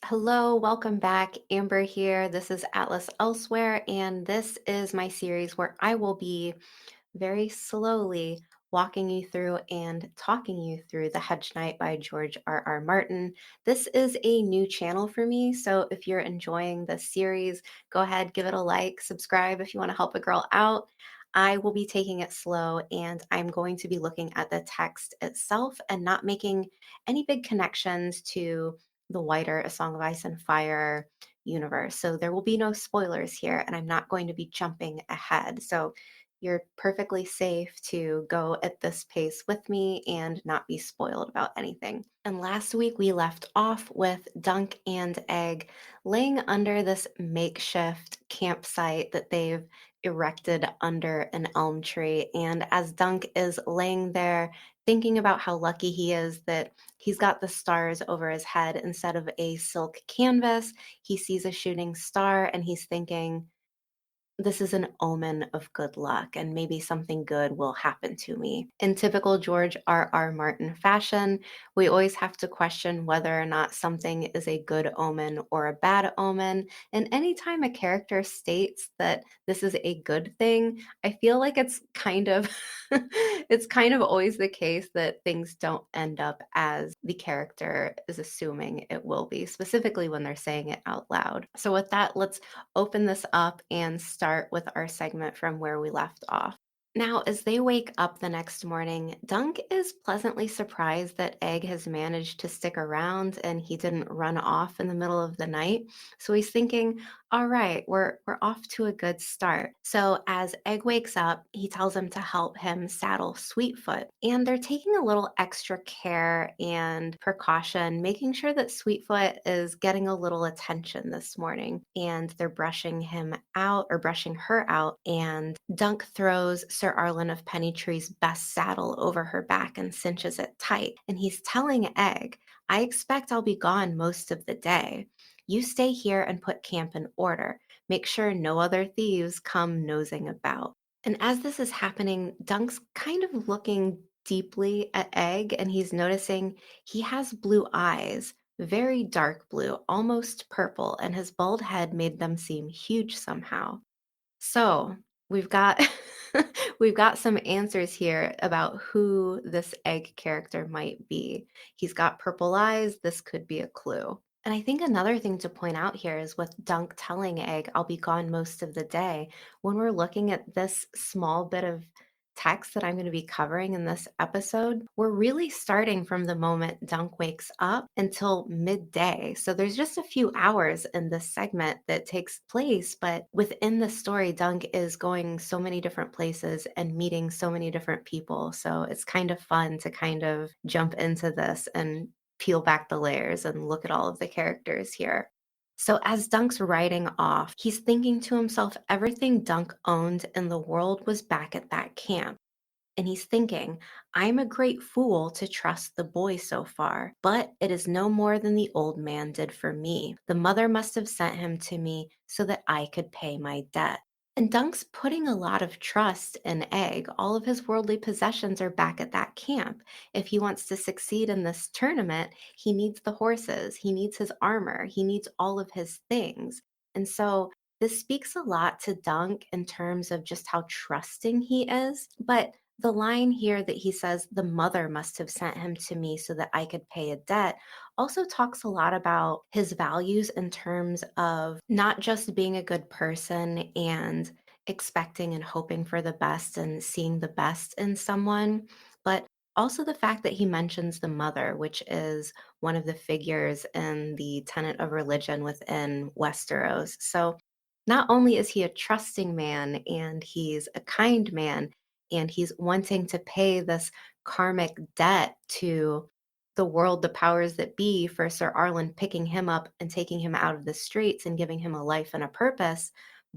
Hello, welcome back. Amber here. This is Atlas Elsewhere, and this is my series where I will be very slowly walking you through and talking you through The Hedge Knight by George R. R. Martin. This is a new channel for me, so if you're enjoying this series, go ahead, give it a like, subscribe if you want to help a girl out. I will be taking it slow and I'm going to be looking at the text itself and not making any big connections to the wider A Song of Ice and Fire universe. So there will be no spoilers here, and I'm not going to be jumping ahead. So you're perfectly safe to go at this pace with me and not be spoiled about anything. And last week we left off with Dunk and Egg laying under this makeshift campsite that they've erected under an elm tree. And as Dunk is laying there thinking about how lucky he is that he's got the stars over his head instead of a silk canvas, he sees a shooting star and he's thinking, this is an omen of good luck and maybe something good will happen to me. In typical George R. R. Martin fashion, we always have to question whether or not something is a good omen or a bad omen. And anytime a character states that this is a good thing, I feel like it's kind of it's kind of always the case that things don't end up as the character is assuming it will be, specifically when they're saying it out loud. So with that, let's open this up and start with our segment from where we left off. Now, as they wake up the next morning, Dunk is pleasantly surprised that Egg has managed to stick around and he didn't run off in the middle of the night. So he's thinking, all right, we're off to a good start. So as Egg wakes up, he tells him to help him saddle Sweetfoot. And they're taking a little extra care and precaution, making sure that Sweetfoot is getting a little attention this morning. And they're brushing him out or brushing her out. And Dunk throws Ser Arlan of Pennytree's best saddle over her back and cinches it tight. And he's telling Egg, I expect I'll be gone most of the day. You stay here and put camp in order. Make sure no other thieves come nosing about. And as this is happening, Dunk's kind of looking deeply at Egg and he's noticing he has blue eyes, very dark blue, almost purple, and his bald head made them seem huge somehow. So we've got we've got some answers here about who this Egg character might be. He's got purple eyes. This could be a clue. And I think another thing to point out here is with Dunk telling Egg, I'll be gone most of the day. When we're looking at this small bit of text that I'm going to be covering in this episode, we're really starting from the moment Dunk wakes up until midday. So there's just a few hours in this segment that takes place, but within the story, Dunk is going so many different places and meeting so many different people. So it's kind of fun to kind of jump into this and peel back the layers and look at all of the characters here. So as Dunk's riding off, he's thinking to himself everything Dunk owned in the world was back at that camp. And he's thinking, I'm a great fool to trust the boy so far, but it is no more than the old man did for me. The mother must have sent him to me so that I could pay my debt. And Dunk's putting a lot of trust in Egg. All of his worldly possessions are back at that camp. If he wants to succeed in this tournament, he needs the horses, he needs his armor, he needs all of his things. And so this speaks a lot to Dunk in terms of just how trusting he is. But the line here that he says, the mother must have sent him to me so that I could pay a debt, also talks a lot about his values in terms of not just being a good person and expecting and hoping for the best and seeing the best in someone, but also the fact that he mentions the mother, which is one of the figures in the tenet of religion within Westeros. So not only is he a trusting man and he's a kind man, and he's wanting to pay this karmic debt to the world, the powers that be, for Ser Arlan picking him up and taking him out of the streets and giving him a life and a purpose.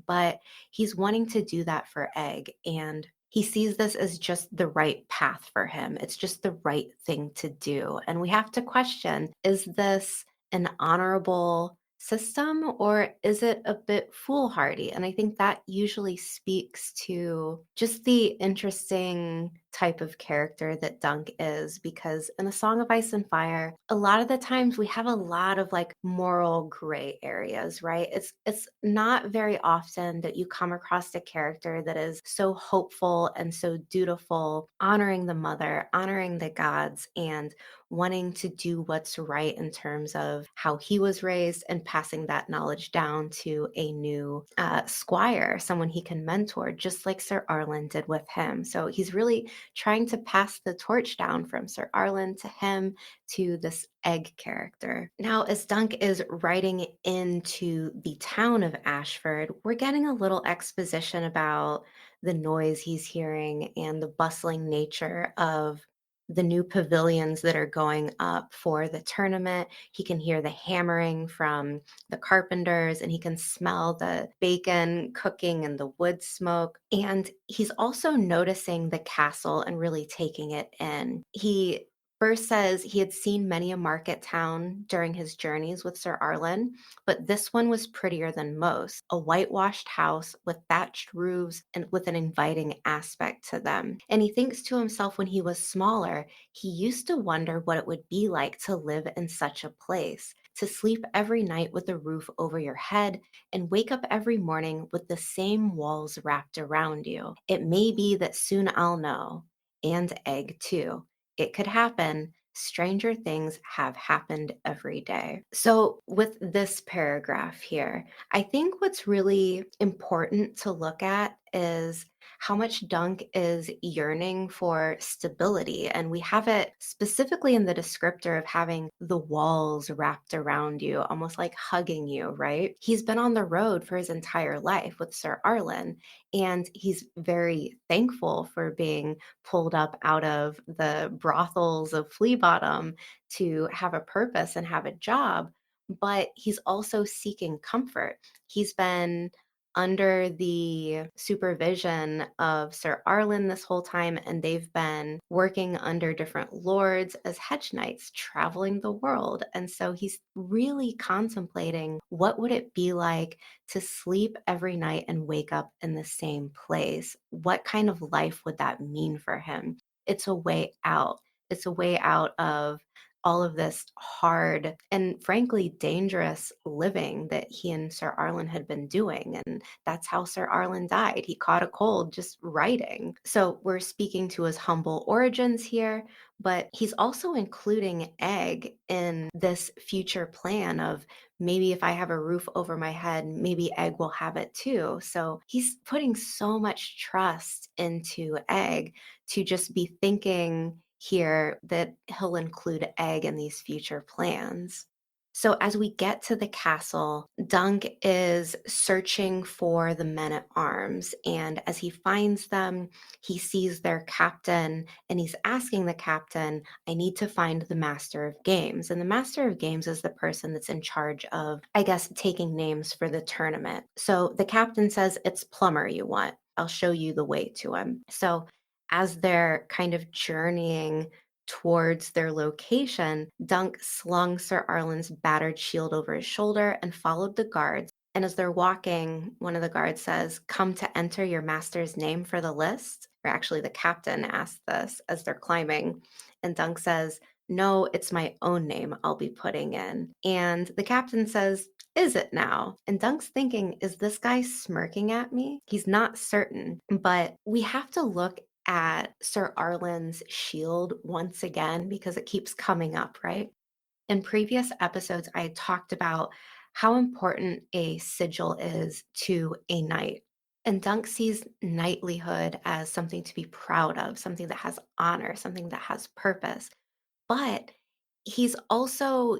But he's wanting to do that for Egg. And he sees this as just the right path for him. It's just the right thing to do. And we have to question, is this an honorable system or is it a bit foolhardy? And I think that usually speaks to just the interesting type of character that Dunk is because in A Song of Ice and Fire, a lot of the times we have a lot of like moral gray areas, right? It's not very often that you come across a character that is so hopeful and so dutiful, honoring the mother, honoring the gods, and wanting to do what's right in terms of how he was raised and passing that knowledge down to a new squire, someone he can mentor, just like Ser Arlan did with him. So he's really trying to pass the torch down from Ser Arlan to him to this egg character. Now, as Dunk is riding into the town of Ashford, we're getting a little exposition about the noise he's hearing and the bustling nature of the new pavilions that are going up for the tournament. He can hear the hammering from the carpenters and he can smell the bacon cooking and the wood smoke. And he's also noticing the castle and really taking it in. He first says he had seen many a market town during his journeys with Ser Arlan, but this one was prettier than most. A whitewashed house with thatched roofs and with an inviting aspect to them. And he thinks to himself when he was smaller, he used to wonder what it would be like to live in such a place, to sleep every night with a roof over your head and wake up every morning with the same walls wrapped around you. It may be that soon I'll know, and egg too. It could happen. Stranger things have happened every day. So, with this paragraph here, I think what's really important to look at is how much Dunk is yearning for stability. And we have it specifically in the descriptor of having the walls wrapped around you, almost like hugging you, right? He's been on the road for his entire life with Ser Arlan, and he's very thankful for being pulled up out of the brothels of Flea Bottom to have a purpose and have a job. But he's also seeking comfort. He's been under the supervision of Ser Arlan this whole time, and they've been working under different lords as hedge knights, traveling the world. And so he's really contemplating what would it be like to sleep every night and wake up in the same place? What kind of life would that mean for him? It's a way out. It's a way out of all of this hard and frankly dangerous living that he and Ser Arlan had been doing. And that's how Ser Arlan died. He caught a cold just writing. So we're speaking to his humble origins here, but he's also including egg in this future plan of maybe if I have a roof over my head, maybe egg will have it too. So he's putting so much trust into egg to just be thinking here that he'll include egg in these future plans. So as we get to the castle, Dunk is searching for the men at arms. And as he finds them, he sees their captain and he's asking the captain, I need to find the master of games. And the master of games is the person that's in charge of, I guess, taking names for the tournament. So the captain says, it's Plumber you want. I'll show you the way to him. So as they're kind of journeying towards their location, Dunk slung Ser Arlan's battered shield over his shoulder and followed the guards. And as they're walking, one of the guards says, come to enter your master's name for the list. Or actually, the captain asked this as they're climbing. And Dunk says, no, it's my own name I'll be putting in. And the captain says, is it now? And Dunk's thinking, is this guy smirking at me? He's not certain, but we have to look at Ser Arlan's shield once again because it keeps coming up, right? In previous episodes, I talked about how important a sigil is to a knight. And Dunk sees knightlyhood as something to be proud of, something that has honor, something that has purpose. But he's also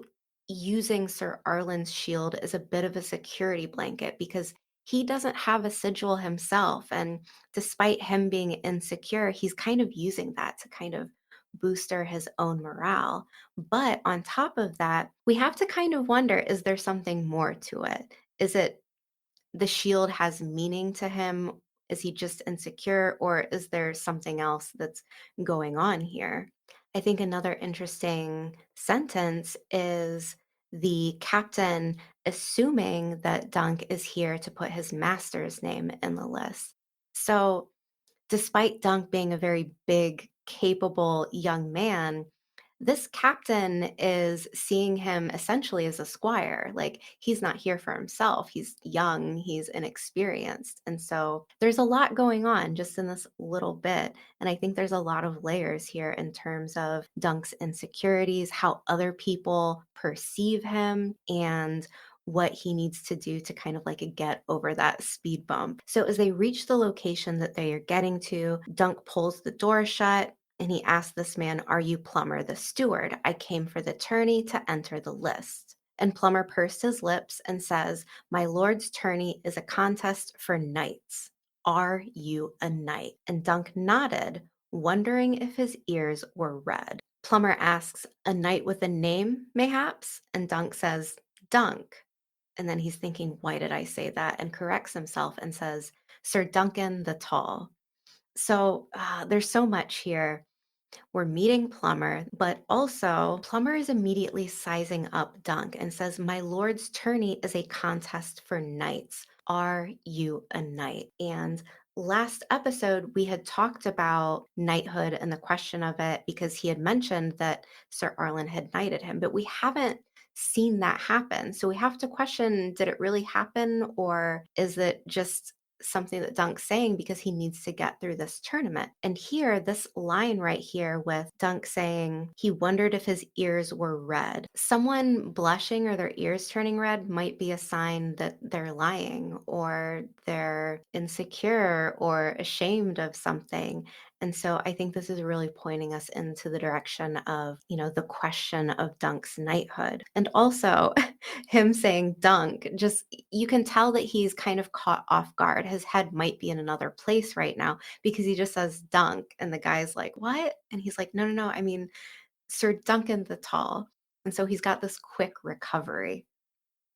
using Ser Arlan's shield as a bit of a security blanket because he doesn't have a sigil himself. And despite him being insecure, he's kind of using that to kind of booster his own morale. But on top of that, we have to kind of wonder, is there something more to it? Is it the shield has meaning to him? Is he just insecure, or is there something else that's going on here? I think another interesting sentence is the captain assuming that Dunk is here to put his master's name in the list. So, despite Dunk being a very big capable young man, this captain is seeing him essentially as a squire. Like, he's not here for himself. He's young, he's inexperienced. And so there's a lot going on just in this little bit. And I think there's a lot of layers here in terms of Dunk's insecurities, how other people perceive him, and what he needs to do to kind of like get over that speed bump. So as they reach the location that they are getting to, Dunk pulls the door shut and he asked this man, "Are you Plummer the steward? I came for the tourney to enter the list." And Plummer pursed his lips and says, "My lord's tourney is a contest for knights. Are you a knight?" And Dunk nodded, wondering if his ears were red. Plummer asks, "A knight with a name, mayhaps?" And Dunk says, "Dunk." And then he's thinking, "Why did I say that?" And corrects himself and says, "Sir Duncan the Tall." So there's so much here. We're meeting Plummer, but also Plummer is immediately sizing up Dunk and says, "My lord's tourney is a contest for knights. Are you a knight?" And last episode, we had talked about knighthood and the question of it because he had mentioned that Sir Arlan had knighted him, but we haven't seen that happen. So we have to question, did it really happen, or is it just something that Dunk's saying because he needs to get through this tournament? And here, this line right here with Dunk saying he wondered if his ears were red. Someone blushing or their ears turning red might be a sign that they're lying or they're insecure or ashamed of something. And so I think this is really pointing us into the direction of, the question of Dunk's knighthood. And also him saying Dunk, just you can tell that he's kind of caught off guard. His head might be in another place right now because he just says Dunk and the guy's like, "What?" And he's like, "No, no, no. I mean Sir Duncan the Tall." And so he's got this quick recovery.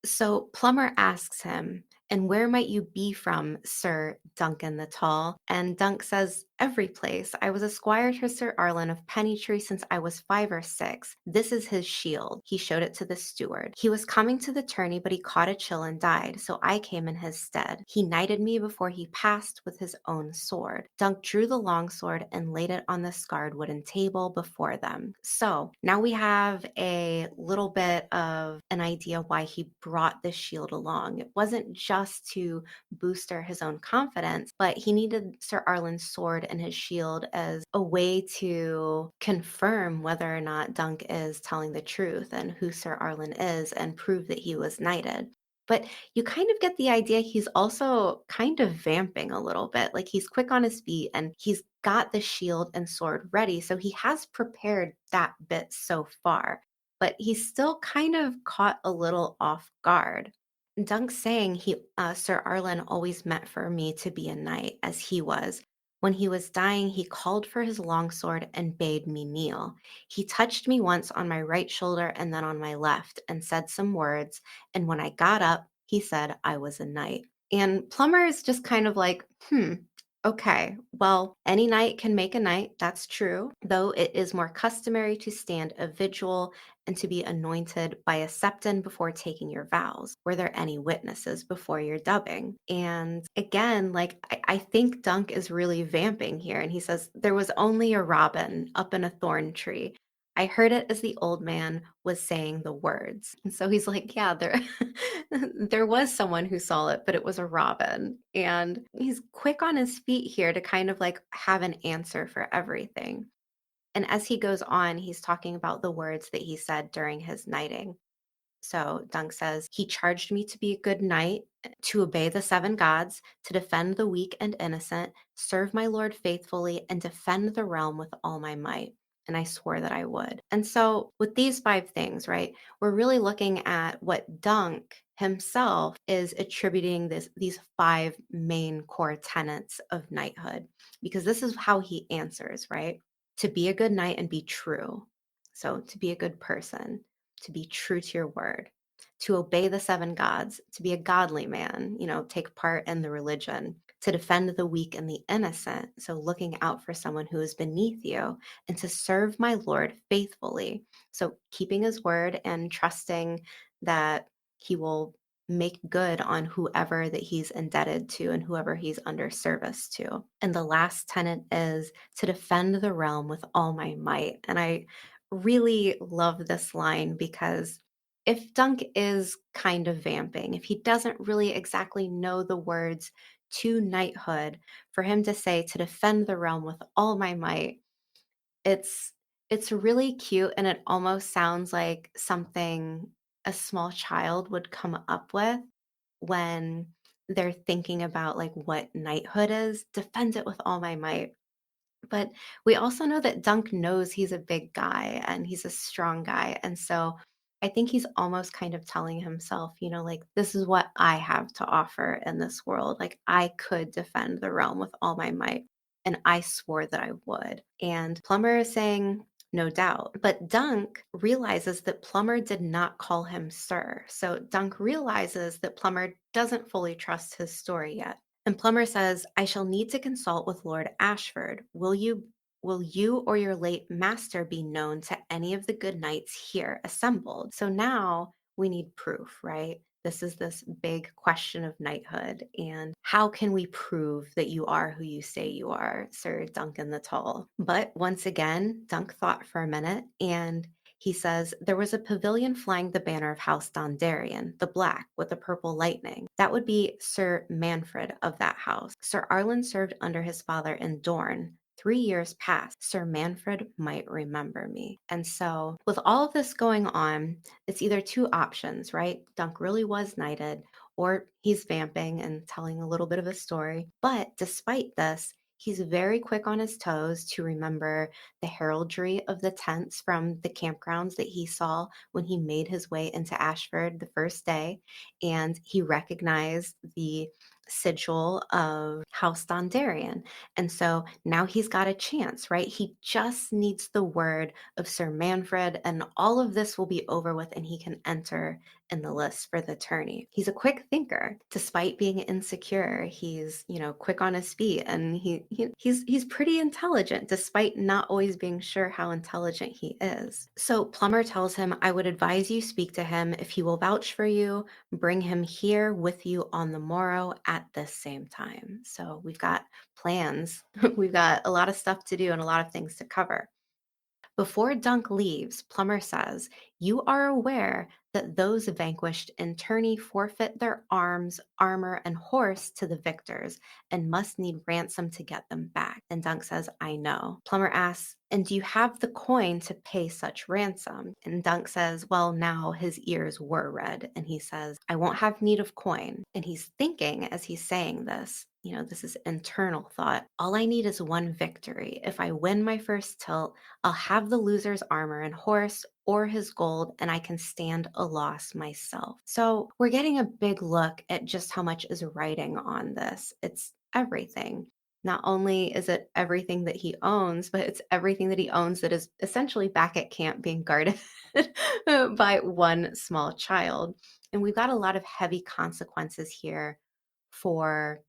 So Plummer asks him, "And where might you be from, Sir Duncan the Tall?" And Dunk says, "Every place. I was a squire to Ser Arlan of Pennytree since I was 5 or 6. This is his shield." He showed it to the steward. "He was coming to the tourney, but he caught a chill and died, so I came in his stead. He knighted me before he passed with his own sword." Dunk drew the long sword and laid it on the scarred wooden table before them. So now we have a little bit of an idea why he brought this shield along. It wasn't just to booster his own confidence, but he needed Sir Arlan's sword and his shield as a way to confirm whether or not Dunk is telling the truth and who Sir Arlan is and prove that he was knighted. But you kind of get the idea he's also kind of vamping a little bit. Like, he's quick on his feet and he's got the shield and sword ready. So he has prepared that bit so far, but he's still kind of caught a little off guard. Dunk's saying Sir Arlan always meant for me to be a knight as he was. When he was dying, he called for his longsword and bade me kneel. He touched me once on my right shoulder and then on my left and said some words. And when I got up, he said I was a knight. And Plummer is just kind of like, okay, well, any knight can make a knight. That's true, though it is more customary to stand a vigil and to be anointed by a septon before taking your vows. Were there any witnesses before your dubbing? And again, like, I think Dunk is really vamping here. And he says, "There was only a robin up in a thorn tree. I heard it as the old man was saying the words." And so he's like, "Yeah, there, there was someone who saw it, but it was a robin." And he's quick on his feet here to kind of like have an answer for everything. And as he goes on, he's talking about the words that he said during his knighting. So Dunk says, "He charged me to be a good knight, to obey the 7 gods, to defend the weak and innocent, serve my lord faithfully, and defend the realm with all my might. And I swore that I would." And so with these 5 things, right, we're really looking at what Dunk himself is attributing these 5 main core tenets of knighthood, because this is how he answers, right? To be a good knight and be true. So to be a good person, to be true to your word, to obey the 7 gods, to be a godly man, take part in the religion, to defend the weak and the innocent, so looking out for someone who is beneath you, and to serve my Lord faithfully, so keeping his word and trusting that he will make good on whoever that he's indebted to and whoever he's under service to. And the last tenet is to defend the realm with all my might. And I really love this line because if Dunk is kind of vamping, if he doesn't really exactly know the words to knighthood, for him to say to defend the realm with all my might, it's it's really cute, and it almost sounds like something a small child would come up with when they're thinking about, like, what knighthood is. Defend it with all my might. But we also know that Dunk knows he's a big guy and he's a strong guy. And so I think he's almost kind of telling himself, like, this is what I have to offer in this world. Like, I could defend the realm with all my might. And I swore that I would. And Plumber is saying, no doubt. But Dunk realizes that Plumber did not call him sir. So Dunk realizes that Plumber doesn't fully trust his story yet. And Plummer says, I shall need to consult with Lord Ashford. Will you or your late master be known to any of the good knights here assembled? So now we need proof, right? This is this big question of knighthood. And how can we prove that you are who you say you are, Sir Duncan the Tall? But once again, Dunk thought for a minute and he says, there was a pavilion flying the banner of House Dondarrion, the black with the purple lightning. That would be Sir Manfred of that house. Sir Arlan served under his father in Dorne. 3 years past, Sir Manfred might remember me. And so, with all of this going on, it's either two options, right? Dunk really was knighted, or he's vamping and telling a little bit of a story. But despite this, he's very quick on his toes to remember the heraldry of the tents from the campgrounds that he saw when he made his way into Ashford the first day. And he recognized the sigil of House Dondarrion. And so now he's got a chance, right? He just needs the word of Sir Manfred, and all of this will be over with, and he can enter in the list for the tourney. He's a quick thinker. Despite being insecure, he's, quick on his feet, and he's pretty intelligent despite not always being sure how intelligent he is. So Plumber tells him, I would advise you speak to him. If he will vouch for you, bring him here with you on the morrow at this same time. So we've got plans. We've got a lot of stuff to do and a lot of things to cover. Before Dunk leaves, Plummer says, you are aware that those vanquished in tourney forfeit their arms, armor, and horse to the victors and must need ransom to get them back. And Dunk says, I know. Plummer asks, and do you have the coin to pay such ransom? And Dunk says, well, now his ears were red. And he says, I won't have need of coin. And he's thinking as he's saying this, this is internal thought. All I need is one victory. If I win my first tilt, I'll have the loser's armor and horse or his gold, and I can stand a loss myself. So we're getting a big look at just how much is riding on this. It's everything. Not only is it everything that he owns, but it's everything that he owns that is essentially back at camp being guarded by one small child. And we've got a lot of heavy consequences here for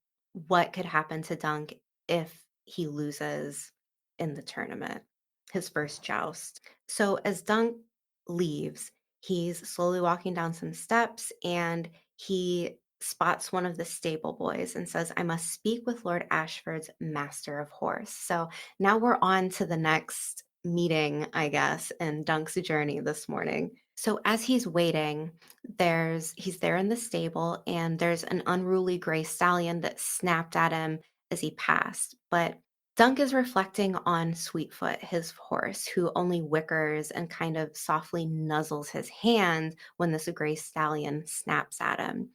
what could happen to Dunk if he loses in the tournament, his first joust. So as Dunk leaves, he's slowly walking down some steps and he spots one of the stable boys and says, I must speak with Lord Ashford's master of horse. So now we're on to the next meeting, I guess, in Dunk's journey this morning. So as he's waiting, he's there in the stable and there's an unruly gray stallion that snapped at him as he passed. But Dunk is reflecting on Sweetfoot, his horse, who only whickers and kind of softly nuzzles his hand when this gray stallion snaps at him.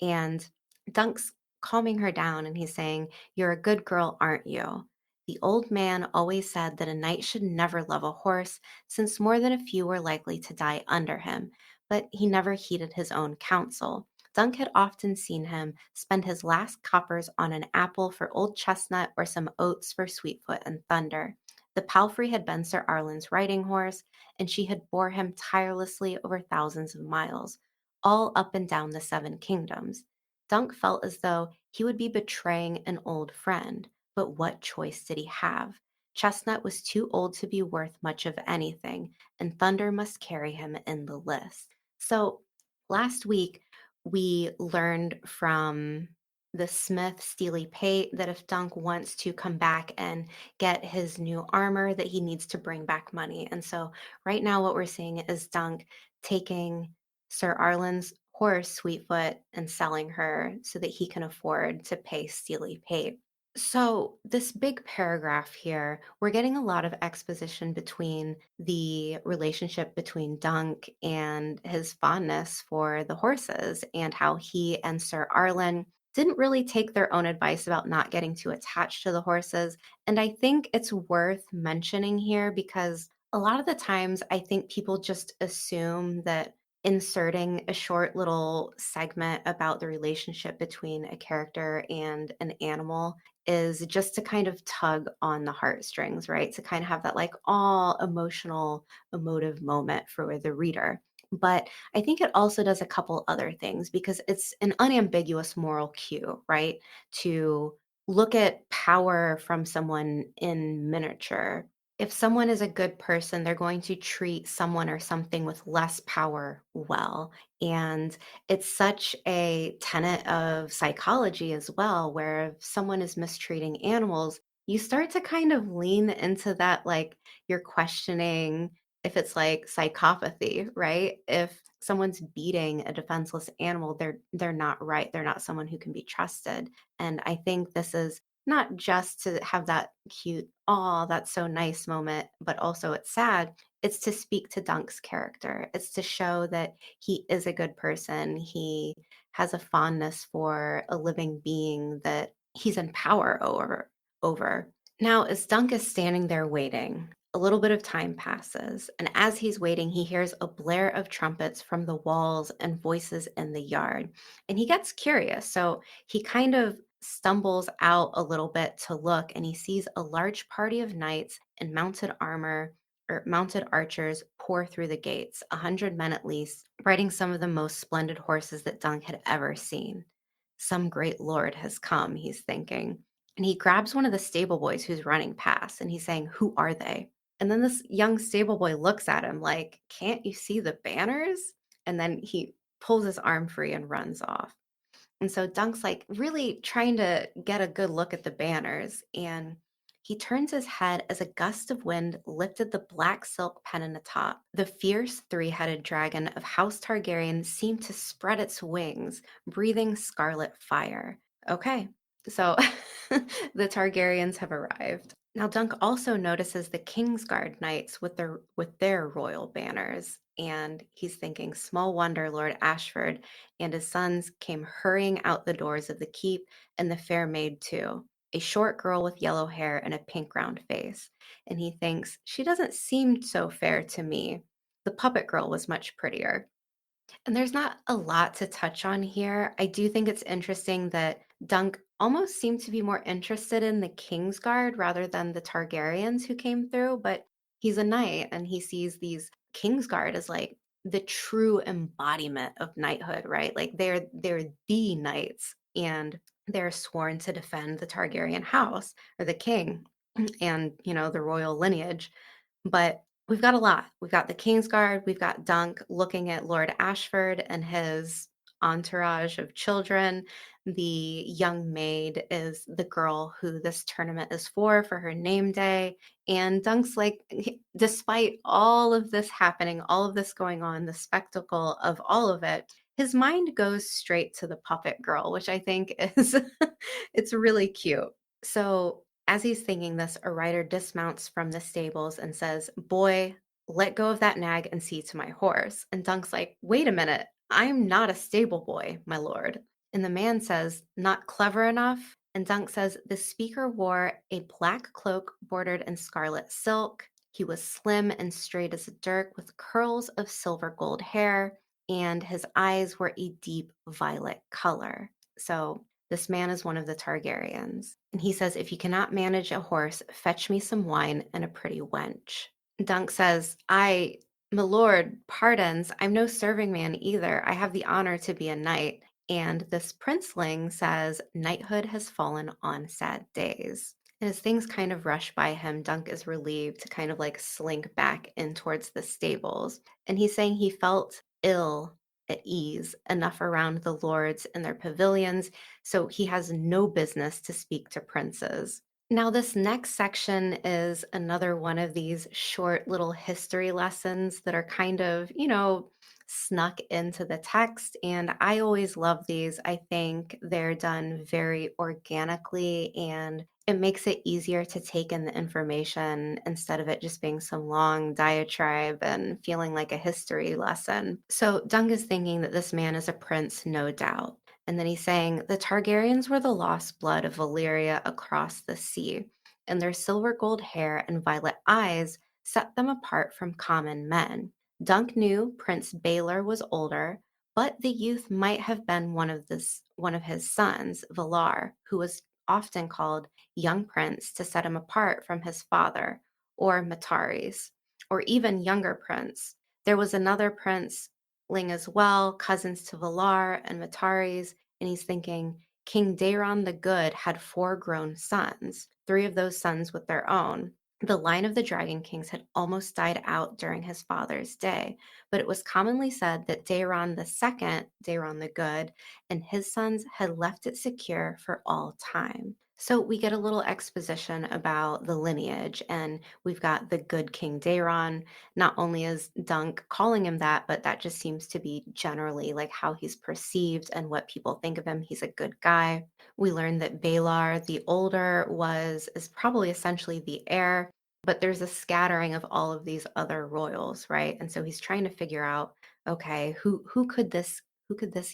And Dunk's calming her down and he's saying, you're a good girl, aren't you? The old man always said that a knight should never love a horse, since more than a few were likely to die under him, but he never heeded his own counsel. Dunk had often seen him spend his last coppers on an apple for Old Chestnut or some oats for Sweetfoot and Thunder. The palfrey had been Sir Arlan's riding horse, and she had bore him tirelessly over thousands of miles, all up and down the Seven Kingdoms. Dunk felt as though he would be betraying an old friend, but what choice did he have? Chestnut was too old to be worth much of anything, and Thunder must carry him in the list. So last week, we learned from the smith Steely Pate that if Dunk wants to come back and get his new armor, that he needs to bring back money. And so right now what we're seeing is Dunk taking Sir Arlan's horse Sweetfoot and selling her so that he can afford to pay Steely Pate. So, this big paragraph here, we're getting a lot of exposition between the relationship between Dunk and his fondness for the horses, and how he and Sir Arlan didn't really take their own advice about not getting too attached to the horses. And I think it's worth mentioning here because a lot of the times I think people just assume that inserting a short little segment about the relationship between a character and an animal is just to kind of tug on the heartstrings, right? To kind of have that like all emotional, emotive moment for the reader. But I think it also does a couple other things because it's an unambiguous moral cue, right? To look at power from someone in miniature. If someone is a good person, they're going to treat someone or something with less power well. And it's such a tenet of psychology as well, where if someone is mistreating animals, you start to kind of lean into that, like you're questioning if it's like psychopathy, right? If someone's beating a defenseless animal, they're not right. They're not someone who can be trusted. And I think this is not just to have that cute, oh, that's so nice moment, but also it's sad. It's to speak to Dunk's character. It's to show that he is a good person. He has a fondness for a living being that he's in power over. Now, as Dunk is standing there waiting, a little bit of time passes, and as he's waiting, he hears a blare of trumpets from the walls and voices in the yard. And he gets curious. So he kind of stumbles out a little bit to look, and he sees a large party of knights in mounted armor or mounted archers pour through the gates, 100 men at least, riding some of the most splendid horses that Dunk had ever seen. Some great lord has come, he's thinking. And he grabs one of the stable boys who's running past and he's saying, "Who are they?" And then this young stable boy looks at him like, "Can't you see the banners?" And then he pulls his arm free and runs off. And so Dunk's like really trying to get a good look at the banners. And he turns his head as a gust of wind lifted the black silk pennon atop. The fierce three-headed dragon of House Targaryen seemed to spread its wings, breathing scarlet fire. Okay, so the Targaryens have arrived. Now Dunk also notices the Kingsguard knights with their royal banners, and he's thinking, small wonder Lord Ashford and his sons came hurrying out the doors of the keep, and the fair maid too, a short girl with yellow hair and a pink round face. And he thinks, she doesn't seem so fair to me. The puppet girl was much prettier. And there's not a lot to touch on here. I do think it's interesting that Dunk almost seemed to be more interested in the Kingsguard rather than the Targaryens who came through, but he's a knight and he sees these Kingsguard as like the true embodiment of knighthood, right? Like they're the knights and they're sworn to defend the Targaryen house or the king and, the royal lineage. But we've got a lot. We've got the Kingsguard, we've got Dunk looking at Lord Ashford and his entourage of children. The young maid is the girl who this tournament is for her name day. And Dunk's like, despite all of this happening, all of this going on, the spectacle of all of it, his mind goes straight to the puppet girl, which I think is it's really cute. So as he's thinking this, a rider dismounts from the stables and says, "Boy, let go of that nag and see to my horse." And Dunk's like, "Wait a minute, I'm not a stable boy, my lord." And the man says, "Not clever enough?" And Dunk says, "The speaker wore a black cloak bordered in scarlet silk. He was slim and straight as a dirk with curls of silver gold hair, and his eyes were a deep violet color." So this man is one of the Targaryens. And he says, "If you cannot manage a horse, fetch me some wine and a pretty wench." Dunk says, my lord, pardons, I'm no serving man either. I have the honor to be a knight." And this princeling says, "Knighthood has fallen on sad days." And as things kind of rush by him, Dunk is relieved to kind of like slink back in towards the stables. And he's saying he felt ill at ease, enough around the lords in their pavilions, so he has no business to speak to princes. Now, this next section is another one of these short little history lessons that are kind of, snuck into the text. And I always love these. I think they're done very organically and it makes it easier to take in the information instead of it just being some long diatribe and feeling like a history lesson. So, Dung is thinking that this man is a prince, no doubt. And then he's saying the Targaryens were the lost blood of Valyria across the sea, and their silver gold hair and violet eyes set them apart from common men. Dunk knew Prince Baelor was older, but the youth might have been one of his sons, Valar, who was often called young prince to set him apart from his father, or Mataris, or even younger prince. There was another prince Ling as well, cousins to Valar and Mataris, and he's thinking King Daeron the Good had four grown sons, three of those sons with their own. The line of the Dragon Kings had almost died out during his father's day, but it was commonly said that Daeron the Second, Daeron the Good, and his sons had left it secure for all time. So we get a little exposition about the lineage, and we've got the good King Daeron. Not only is Dunk calling him that, but that just seems to be generally like how he's perceived and what people think of him. He's a good guy. We learn that Baelor, the older, is probably essentially the heir, but there's a scattering of all of these other royals, right? And so he's trying to figure out, okay, who could this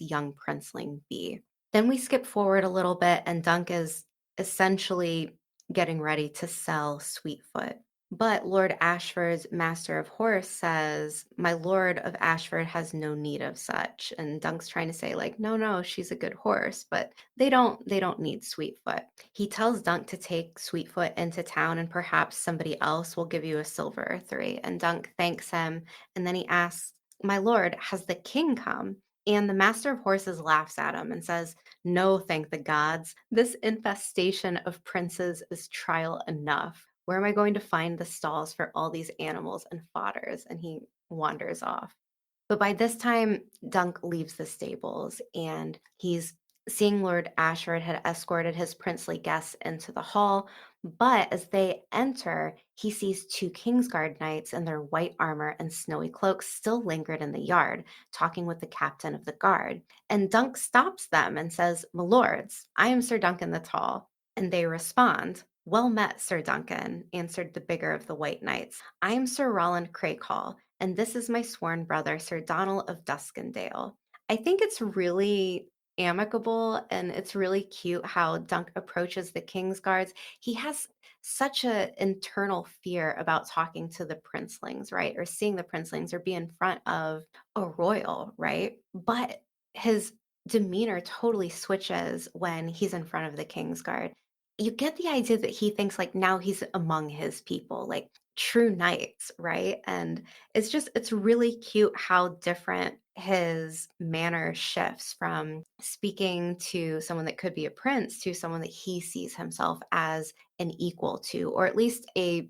young princeling be? Then we skip forward a little bit, and Dunk is essentially getting ready to sell Sweetfoot. But Lord Ashford's master of horse says, my Lord of Ashford has no need of such. And Dunk's trying to say, like, no, no, she's a good horse, but they don't need Sweetfoot. He tells Dunk to take Sweetfoot into town and perhaps somebody else will give you a silver or three. And Dunk thanks him. And then he asks, my Lord, has the king come? And the master of horses laughs at him and says, no, thank the gods. This infestation of princes is trial enough. Where am I going to find the stalls for all these animals and fodders? And he wanders off. But by this time, Dunk leaves the stables and he's seeing Lord Ashford had escorted his princely guests into the hall. But as they enter, he sees two Kingsguard knights in their white armor and snowy cloaks still lingered in the yard, talking with the captain of the guard. And Dunk stops them and says, my lords, I am Sir Duncan the Tall. And they respond, well met, Sir Duncan, answered the bigger of the white knights. I am Sir Roland Craycall, and this is my sworn brother, Sir Donald of Duskendale. I think it's really amicable and it's really cute how Dunk approaches the King's Guards. He has such an internal fear about talking to the princelings, right? Or seeing the princelings or be in front of a royal, right? But his demeanor totally switches when he's in front of the King's Guard. You get the idea that he thinks like now he's among his people, like true knights, right? And it's really cute how different his manner shifts from speaking to someone that could be a prince to someone that he sees himself as an equal to, or at least a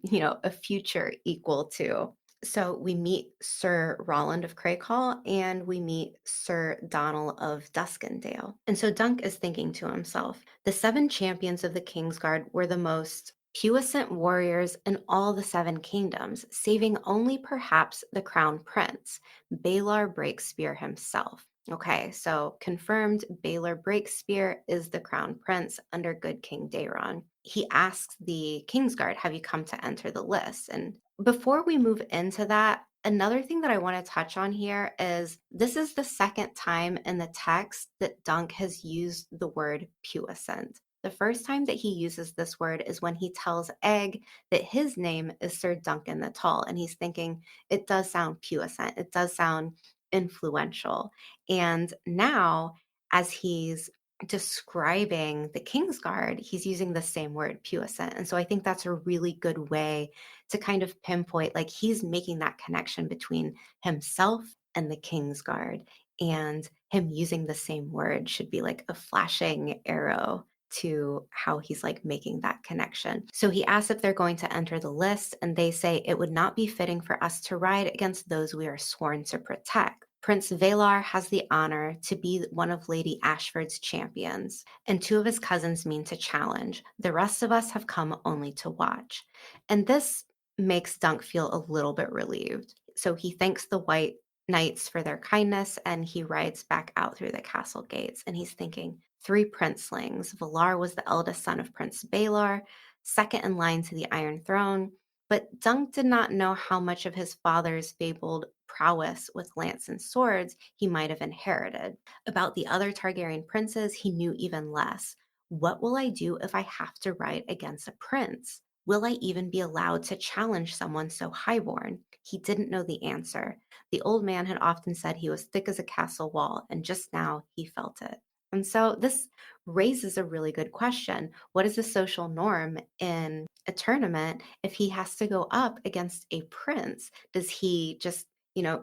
future equal to. So we meet Sir Roland of Craycall and we meet Sir Donald of Duskendale. And so Dunk is thinking to himself, the seven champions of the Kingsguard were the most puissant warriors in all the seven kingdoms, saving only perhaps the crown prince, Baelor Breakspear himself. Okay, so confirmed Baelor Breakspear is the crown prince under good King Daeron. He asks the Kingsguard, have you come to enter the list? And before we move into that, another thing that I want to touch on here is this is the second time in the text that Dunk has used the word puissant. The first time that he uses this word is when he tells Egg that his name is Sir Duncan the Tall, and he's thinking it does sound puissant, it does sound influential. And now, as he's describing the Kingsguard, he's using the same word, puissant. And so I think that's a really good way to kind of pinpoint, like he's making that connection between himself and the Kingsguard, and him using the same word should be like a flashing arrow to how he's like making that connection. So he asks if they're going to enter the list, and they say it would not be fitting for us to ride against those we are sworn to protect. Prince Baelor has the honor to be one of Lady Ashford's champions, and two of his cousins mean to challenge. The rest of us have come only to watch. And this makes Dunk feel a little bit relieved. So he thanks the White Knights for their kindness, and he rides back out through the castle gates. And he's thinking, three princelings. Valar was the eldest son of Prince Baelor, second in line to the Iron Throne. But Dunk did not know how much of his father's fabled prowess with lance and swords he might have inherited. About the other Targaryen princes, he knew even less. What will I do if I have to ride against a prince? Will I even be allowed to challenge someone so highborn? He didn't know the answer. The old man had often said he was thick as a castle wall, and just now he felt it. And so this raises a really good question. What is the social norm in a tournament if he has to go up against a prince? Does he just,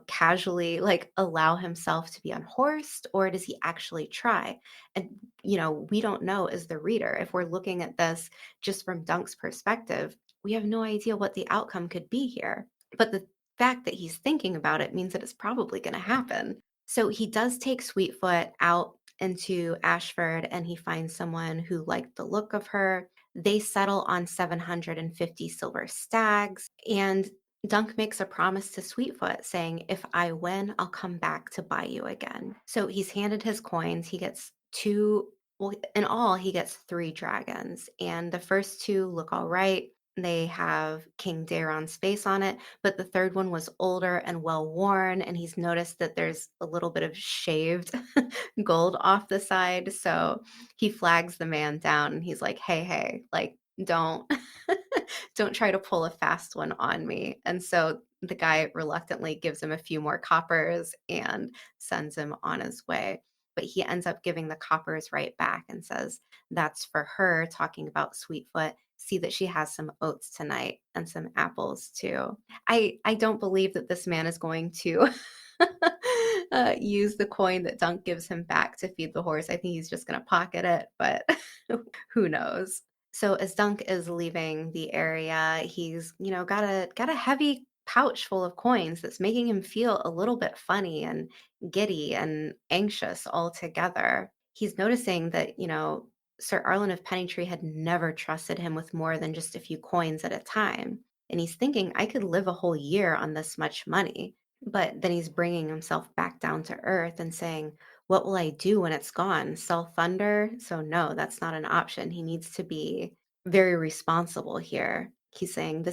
casually like allow himself to be unhorsed, or does he actually try? And, we don't know as the reader. If we're looking at this just from Dunk's perspective, we have no idea what the outcome could be here. But the fact that he's thinking about it means that it's probably going to happen. So he does take Sweetfoot out into Ashford and he finds someone who liked the look of her. They settle on 750 silver stags, and Dunk makes a promise to Sweetfoot saying, if I win, I'll come back to buy you again. So he's handed his coins. He gets two, well, in all, he gets three dragons, and the first two look all right. They have King Daeron's face on it, but the third one was older and well worn, and he's noticed that there's a little bit of shaved gold off the side. So he flags the man down and he's like, hey, like, don't don't try to pull a fast one on me. And so the guy reluctantly gives him a few more coppers and sends him on his way. But he ends up giving the coppers right back and says, that's for her, talking about Sweetfoot. See that she has some oats tonight and some apples too. I don't believe that this man is going to use the coin that Dunk gives him back to feed the horse. I think he's just going to pocket it, but who knows? So as Dunk is leaving the area, he's, got a heavy pouch full of coins that's making him feel a little bit funny and giddy and anxious all together. He's noticing that, Ser Arlan of Pennytree had never trusted him with more than just a few coins at a time. And he's thinking, I could live a whole year on this much money. But then he's bringing himself back down to earth and saying, what will I do when it's gone? Sell thunder? So, no, that's not an option. He needs to be very responsible here. He's saying,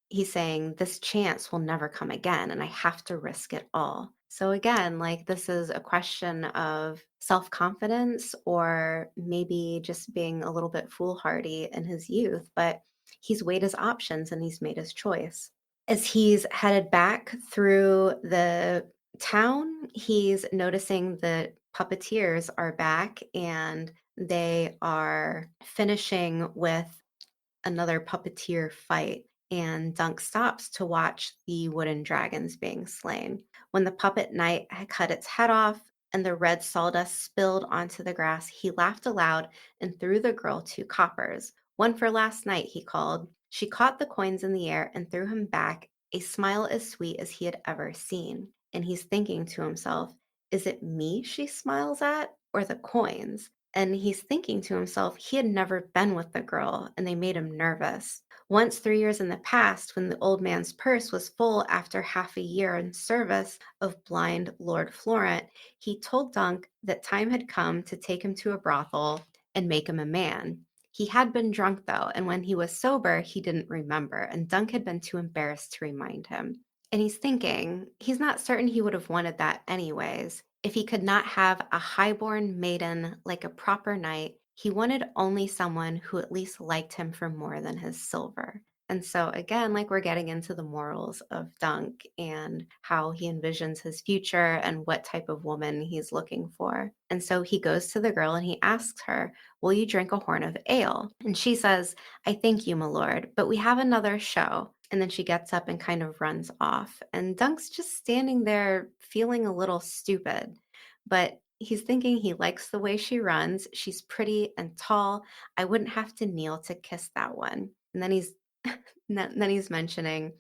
he's saying, this chance will never come again, and I have to risk it all. So, again, like this is a question of self confidence or maybe just being a little bit foolhardy in his youth, but he's weighed his options and he's made his choice. As he's headed back through the town, he's noticing that puppeteers are back and they are finishing with another puppeteer fight. And Dunk stops to watch the wooden dragons being slain. When the puppet knight had cut its head off and the red sawdust spilled onto the grass, he laughed aloud and threw the girl two coppers. One for last night, he called. She caught the coins in the air and threw him back a smile as sweet as he had ever seen. And he's thinking to himself, is it me she smiles at or the coins? And he's thinking to himself, he had never been with the girl and they made him nervous. Once 3 years in the past, when the old man's purse was full after half a year in service of blind Lord Florent, he told Dunk that time had come to take him to a brothel and make him a man. He had been drunk, though, and when he was sober, he didn't remember, and Dunk had been too embarrassed to remind him. And he's thinking, he's not certain he would have wanted that anyways. If he could not have a highborn maiden like a proper knight, he wanted only someone who at least liked him for more than his silver. And so, again, like we're getting into the morals of Dunk and how he envisions his future and what type of woman he's looking for. And so he goes to the girl and he asks her, will you drink a horn of ale? And she says, I thank you, my lord, but we have another show. And then she gets up and kind of runs off. And Dunk's just standing there feeling a little stupid. But he's thinking he likes the way she runs. She's pretty and tall. I wouldn't have to kneel to kiss that one. And then he's mentioning,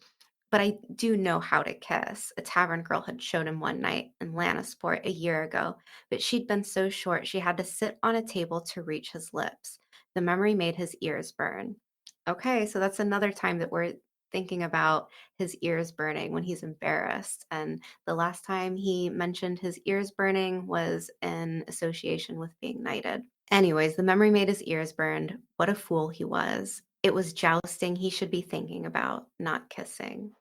but I do know how to kiss. A tavern girl had shown him one night in Lannisport a year ago, but she'd been so short she had to sit on a table to reach his lips. The memory made his ears burn. Okay, so that's another time that we're thinking about his ears burning when he's embarrassed. And the last time he mentioned his ears burning was in association with being knighted. Anyways, the memory made his ears burned. What a fool he was. It was jousting he should be thinking about, not kissing.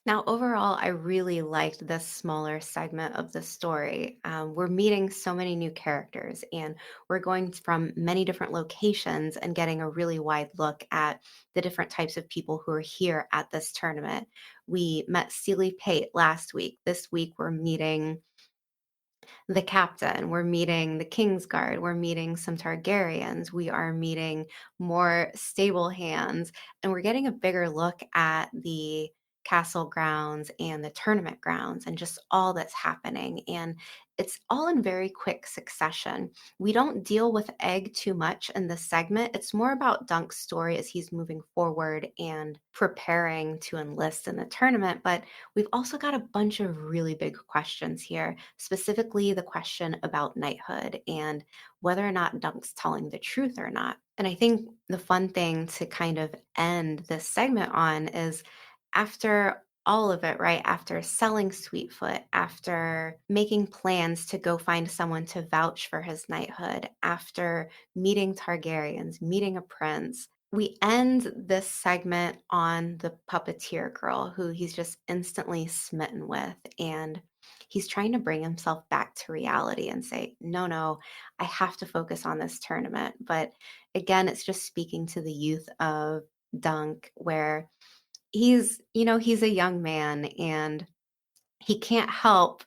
Now, overall, I really liked this smaller segment of the story. We're meeting so many new characters, and we're going from many different locations and getting a really wide look at the different types of people who are here at this tournament. We met Sealy Pate last week. This week, we're meeting the captain, we're meeting the Kingsguard, we're meeting some Targaryens, we are meeting more stable hands, and we're getting a bigger look at the castle grounds and the tournament grounds and just all that's happening. And it's all in very quick succession. We don't deal with Egg too much in this segment. It's more about Dunk's story as he's moving forward and preparing to enlist in the tournament. But we've also got a bunch of really big questions here, specifically the question about knighthood and whether or not Dunk's telling the truth or not. And I think the fun thing to kind of end this segment on is after all of it, right? After selling Sweetfoot, after making plans to go find someone to vouch for his knighthood, after meeting Targaryens, meeting a prince, we end this segment on the puppeteer girl who he's just instantly smitten with. And he's trying to bring himself back to reality and say, no, no, I have to focus on this tournament. But again, it's just speaking to the youth of Dunk, where he's a young man and he can't help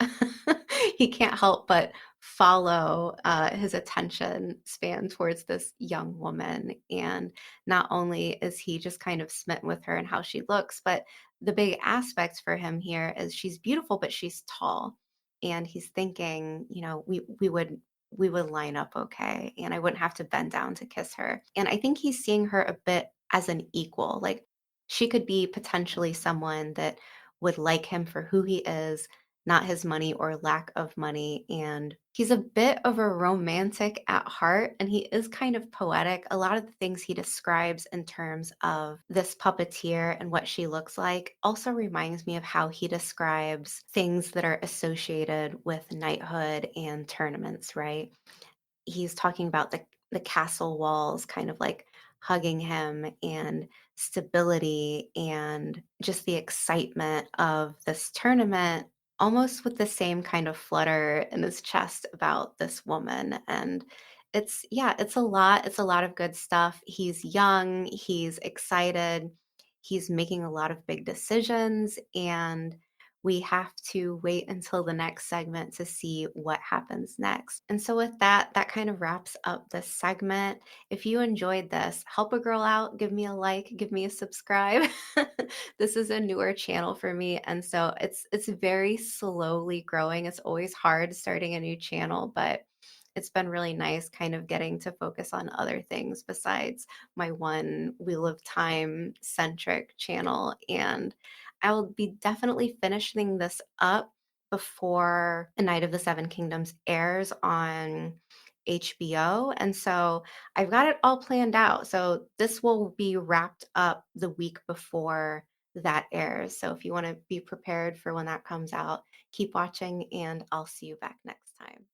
he can't help but follow his attention span towards this young woman. And not only is he just kind of smitten with her and how she looks, but the big aspect for him here is she's beautiful, but she's tall. And he's thinking, we would line up okay, and I wouldn't have to bend down to kiss her. And I think he's seeing her a bit as an equal. Like, she could be potentially someone that would like him for who he is, not his money or lack of money. And he's a bit of a romantic at heart, and he is kind of poetic. A lot of the things he describes in terms of this puppeteer and what she looks like also reminds me of how he describes things that are associated with knighthood and tournaments, right? He's talking about the castle walls kind of like hugging him, and stability and just the excitement of this tournament, almost with the same kind of flutter in his chest about this woman. And it's a lot of good stuff. He's young, he's excited, he's making a lot of big decisions, and we have to wait until the next segment to see what happens next. And so, with that, that kind of wraps up this segment. If you enjoyed this, help a girl out, give me a like, give me a subscribe. This is a newer channel for me, and so it's very slowly growing. It's always hard starting a new channel, but it's been really nice kind of getting to focus on other things besides my one Wheel of Time centric channel. And I'll be definitely finishing this up before A Night of the Seven Kingdoms airs on HBO. And so I've got it all planned out. So this will be wrapped up the week before that airs. So if you want to be prepared for when that comes out, keep watching, and I'll see you back next time.